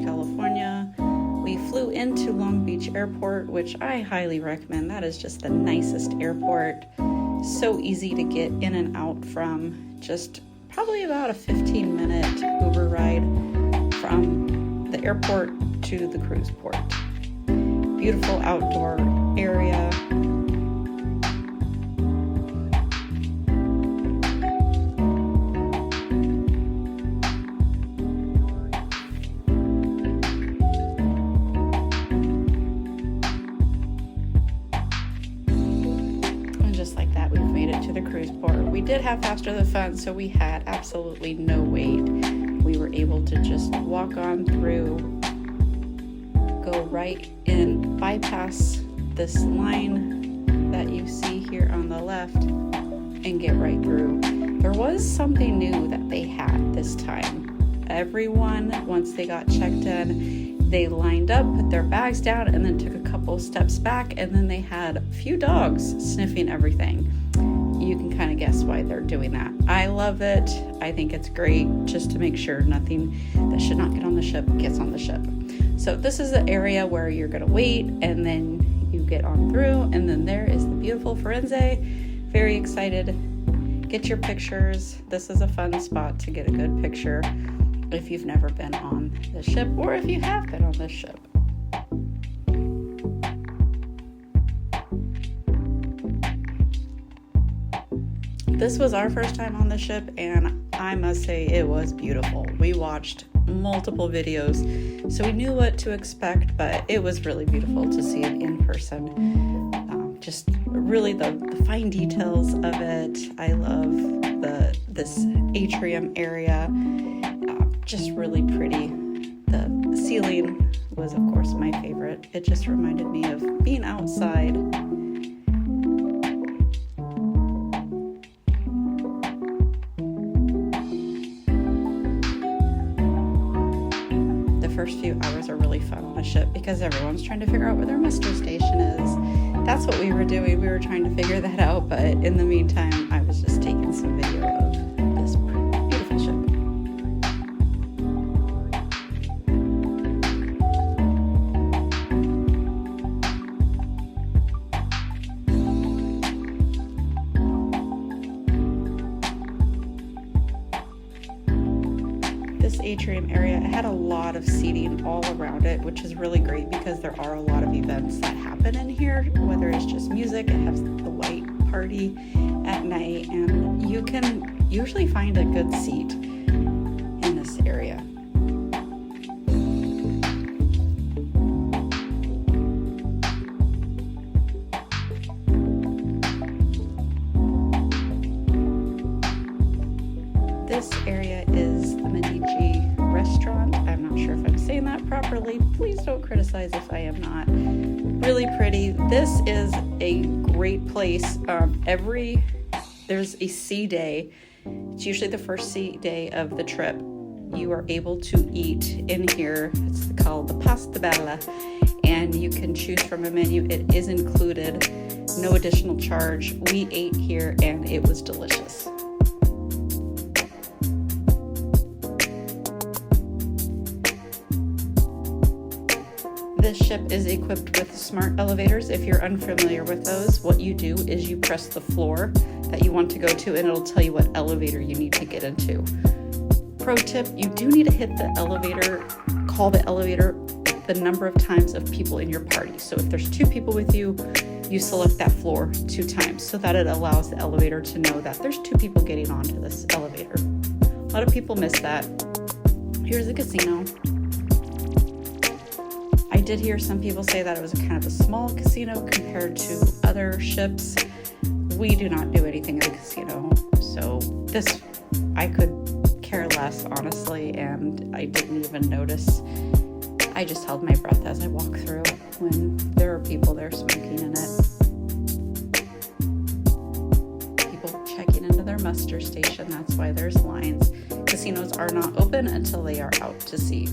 California. We flew into Long Beach Airport, which I highly recommend. That is just the nicest airport. So easy to get in and out from. Just probably about a 15-minute Uber ride from the airport to the cruise port. Beautiful outdoor area. Just like that, we've made it to the cruise port. We did have Faster the Fun, so we had absolutely no wait. We were able to just walk on through, go right in, bypass this line that you see here on the left, and get right through. There was something new that they had this time. Everyone, once they got checked in, they lined up, put their bags down, and then took a couple steps back, and then they had a few dogs sniffing everything. You can kind of guess why they're doing that. I love it. I think it's great, just to make sure nothing that should not get on the ship gets on the ship. So this is the area where you're going to wait, and then you get on through, and then there is the beautiful Firenze. Very excited. Get your pictures. This is a fun spot to get a good picture if you've never been on the ship, or if you have been on the ship. This was our first time on the ship, and I must say it was beautiful. We watched multiple videos, so we knew what to expect, but it was really beautiful to see it in person. Just really the fine details of it. I love this atrium area. Just really pretty. The ceiling was, of course, my favorite. It just reminded me of being outside. The first few hours are really fun on a ship because everyone's trying to figure out where their muster station is. That's what we were doing. We were trying to figure that out, but in the meantime, I was just taking some video of this beautiful ship. This atrium area, it had a lot of seating all around it, which is really great because there are a lot of events that happen in here, whether it's just music. It has the white party at night, and you can usually find a good seat in this area. This area is the Medici restaurant. I'm not sure if I'm saying that properly. Please don't criticize if I am not. Really pretty. This is a great place. There's a sea day. It's usually the first sea day of the trip. You are able to eat in here. It's called the pasta bella, and you can choose from a menu. It is included, no additional charge. We ate here and it was delicious. This ship is equipped with smart elevators. If you're unfamiliar with those, what you do is you press the floor that you want to go to, and it'll tell you what elevator you need to get into. Pro tip, you do need to hit the elevator, call the elevator the number of times of people in your party. So if there's 2 people with you, you select that floor 2 times so that it allows the elevator to know that there's 2 people getting onto this elevator. A lot of people miss that. Here's the casino. I did hear some people say that it was kind of a small casino compared to other ships. We do not do anything in the casino, so this, I could care less, honestly, and I didn't even notice. I just held my breath as I walked through when there were people there smoking in it. People checking into their muster station, that's why there's lines. Casinos are not open until they are out to sea.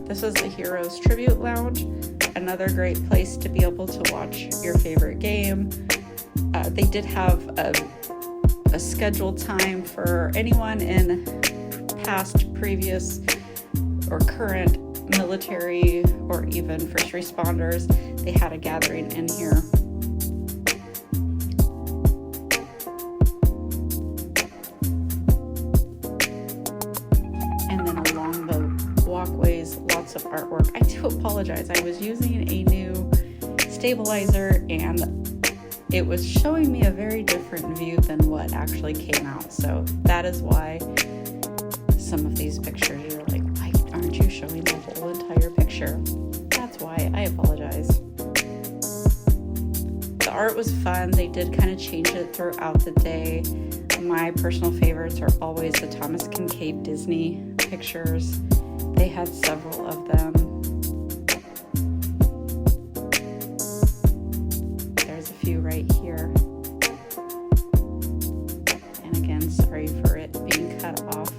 This is the Heroes Tribute Lounge, another great place to be able to watch your favorite game. They did have a scheduled time for anyone in past, previous, or current military or even first responders. They had a gathering in here. And then along the walkways, lots of artwork. I do apologize. I was using a new stabilizer and it was showing me a very different view than what actually came out. So that is why some of these pictures, you're like, why aren't you showing the whole entire picture? That's why. I apologize. The art was fun. They did kind of change it throughout the day. My personal favorites are always the Thomas Kincaid Disney pictures. They had several of them. There's a few right here. And again, sorry for it being cut off.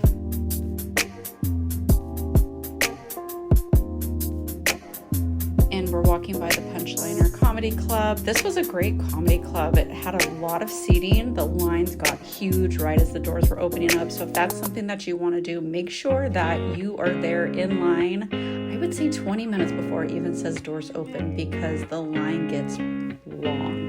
And we're walking by the Punchliner Comedy Club. This was a great comedy club. It had a lot of seating. The lines got huge right as the doors were opening up. So if that's something that you want to do, make sure that you are there in line. I would say 20 minutes before it even says doors open because the line gets long.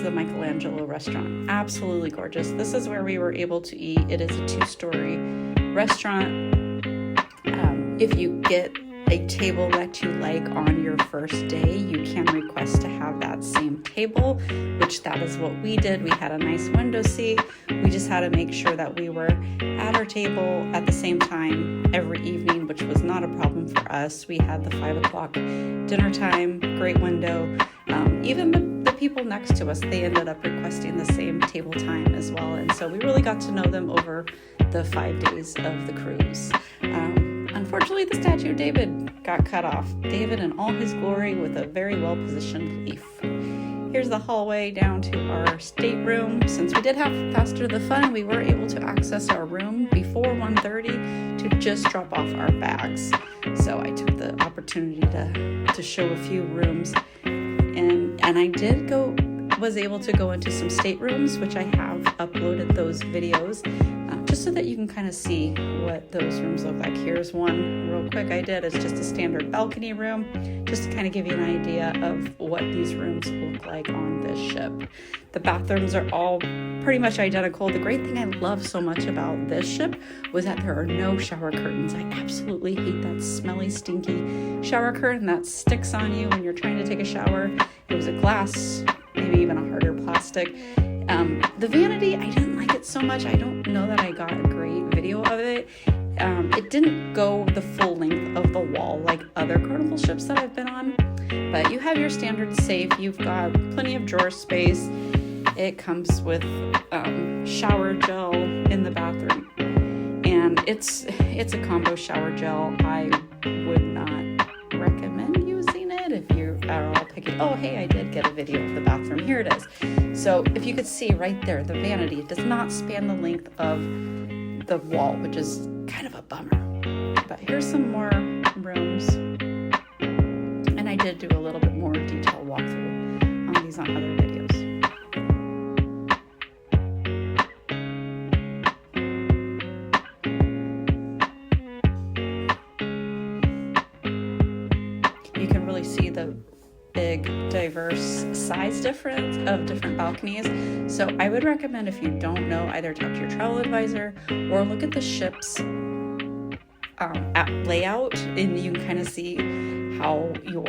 The Michelangelo restaurant. Absolutely gorgeous. This is where we were able to eat. It is a 2-story restaurant. If you get a table that you like on your first day, you can request to have that same table, which that is what we did. We had a nice window seat. We just had to make sure that we were at our table at the same time every evening, which was not a problem for us. We had the 5 o'clock dinner time, great window. Even the people next to us, they ended up requesting the same table time as well. And so we really got to know them over the 5 days of the cruise. Unfortunately, the statue of David got cut off. David in all his glory with a very well-positioned leaf. Here's the hallway down to our stateroom. Since we did have Faster the Fun, we were able to access our room before 1:30 to just drop off our bags. So I took the opportunity to show a few rooms. And I was able to go into some staterooms, which I have uploaded those videos, just so that you can kind of see what those rooms look like. Here's one real quick I did. It's just a standard balcony room, just to kind of give you an idea of what these rooms look like on this ship. The bathrooms are all pretty much identical. The great thing I love so much about this ship was that there are no shower curtains. I absolutely hate that smelly, stinky shower curtain that sticks on you when you're trying to take a shower. It was a glass, maybe even a harder plastic. The vanity, I didn't like it so much. I don't know that I got a great video of it. It didn't go the full length of the wall like other Carnival ships that I've been on, but you have your standard safe. You've got plenty of drawer space. It comes with shower gel in the bathroom, and it's a combo shower gel. I would not recommend using it if you are all picking. Oh, hey, I did get a video of the bathroom. Here it is. So if you could see right there, the vanity, it does not span the length of the wall, which is kind of a bummer. But here's some more rooms, and I did do a little bit more detailed walkthrough on these on other videos. You can really see the big diverse size difference of different balconies. So I would recommend, if you don't know, either talk to your travel advisor or look at the ship's app layout, and you can kind of see how your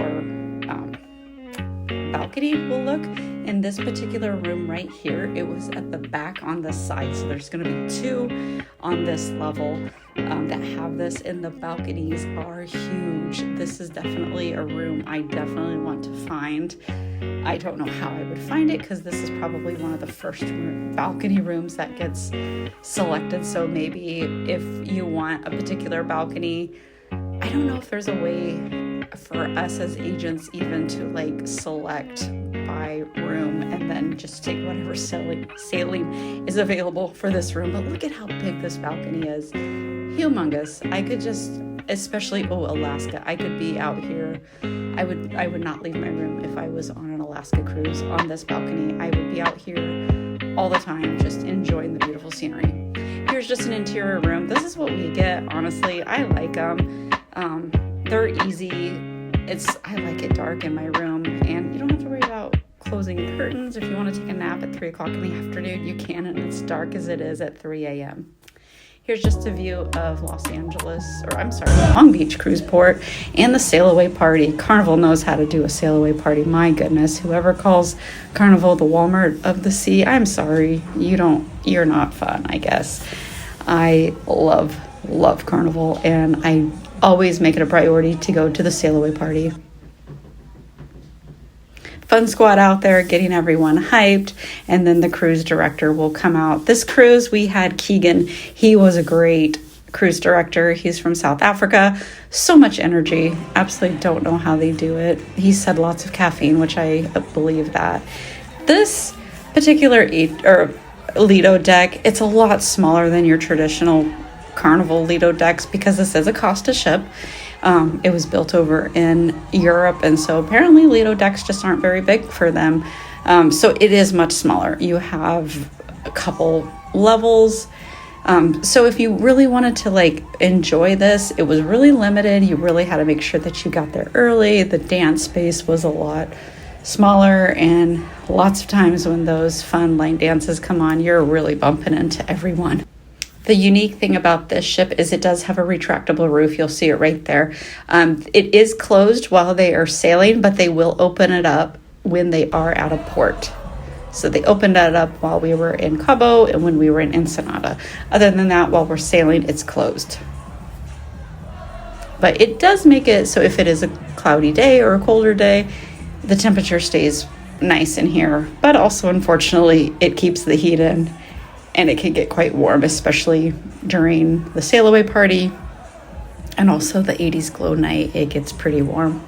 balcony will look. In this particular room right here, it was at the back on the side, so there's going to be 2 on this level that have this, and the balconies are huge. This is definitely a room I definitely want to find. I don't know how I would find it, because this is probably one of the first balcony rooms that gets selected. So maybe if you want a particular balcony, I don't know if there's a way for us as agents even to like select by buy room and then just take whatever sailing is available for this room. But look at how big this balcony is. Humongous. I could just, especially, Alaska, I could be out here. I would not leave my room if I was on an Alaska cruise on this balcony. I would be out here all the time, just enjoying the beautiful scenery. Here's just an interior room. This is what we get, honestly. I like them. They're easy. I like it dark in my room, and you don't have to worry about closing curtains. If you want to take a nap at 3 o'clock in the afternoon, you can, and it's dark as it is at 3 a.m. Here's just a view of Long Beach Cruise Port and the sail away party. Carnival knows how to do a sail away party. My goodness, whoever calls Carnival the Walmart of the sea, I'm sorry, you're not fun, I guess. I love Carnival, and I always make it a priority to go to the sail away party. Fun squad out there getting everyone hyped, and then the cruise director will come out. This cruise, we had Keegan. He was a great cruise director. He's from South Africa. So much energy. Absolutely don't know how they do it. He said lots of caffeine, which I believe that. This particular Lido deck, it's a lot smaller than your traditional Carnival Lido decks because this is a Costa ship. It was built over in Europe, and so apparently Lido decks just aren't very big for them. So it is much smaller. You have a couple levels. So if you really wanted to enjoy this, it was really limited. You really had to make sure that you got there early. The dance space was a lot smaller, and lots of times when those fun line dances come on, you're really bumping into everyone. The unique thing about this ship is it does have a retractable roof. You'll see it right there. It is closed while they are sailing, but they will open it up when they are out of port. So they opened it up while we were in Cabo and when we were in Ensenada. Other than that, while we're sailing, it's closed. But it does make it so if it is a cloudy day or a colder day, the temperature stays nice in here. But also, unfortunately, it keeps the heat in. And it can get quite warm, especially during the sail away party and also the 80s glow night. It gets pretty warm.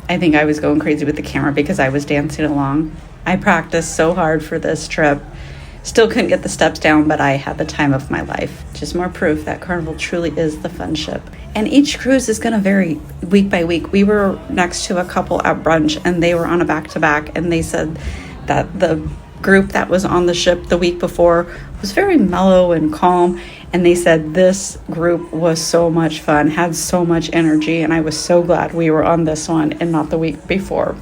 I think I was going crazy with the camera because I was dancing along. I practiced so hard for this trip. Still couldn't get the steps down, but I had the time of my life. Just more proof that Carnival truly is the fun ship. And each cruise is going to vary week by week. We were next to a couple at brunch, and they were on a back-to-back, and they said that the group that was on the ship the week before was very mellow and calm, and they said this group was so much fun, had so much energy, and I was so glad we were on this one and not the week before.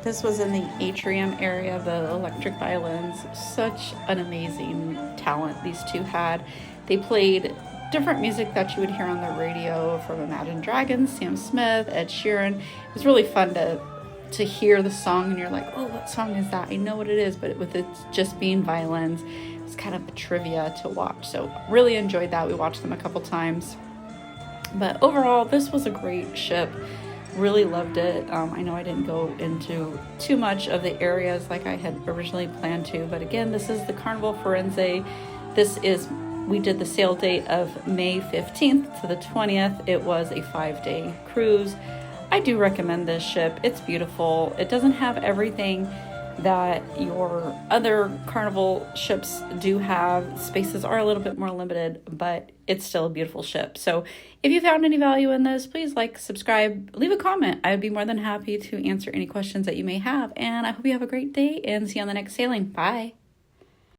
This was in the atrium area, the electric violins. Such an amazing talent these two had. They played different music that you would hear on the radio from Imagine Dragons, Sam Smith, Ed Sheeran. It was really fun to hear the song and you're like, oh, what song is that? I know what it is, but with it just being violins, it's kind of a trivia to watch. So really enjoyed that. We watched them a couple times. But overall, this was a great ship. Really loved it. I know I didn't go into too much of the areas like I had originally planned to, but again, this is the Carnival Firenze. We did the sail date of May 15th to the 20th. It was a 5-day cruise. I do recommend this ship. It's beautiful. It doesn't have everything that your other Carnival ships do have. Spaces are a little bit more limited, but it's still a beautiful ship. So if you found any value in this, please like, subscribe, leave a comment. I would be more than happy to answer any questions that you may have. And I hope you have a great day and see you on the next sailing. Bye.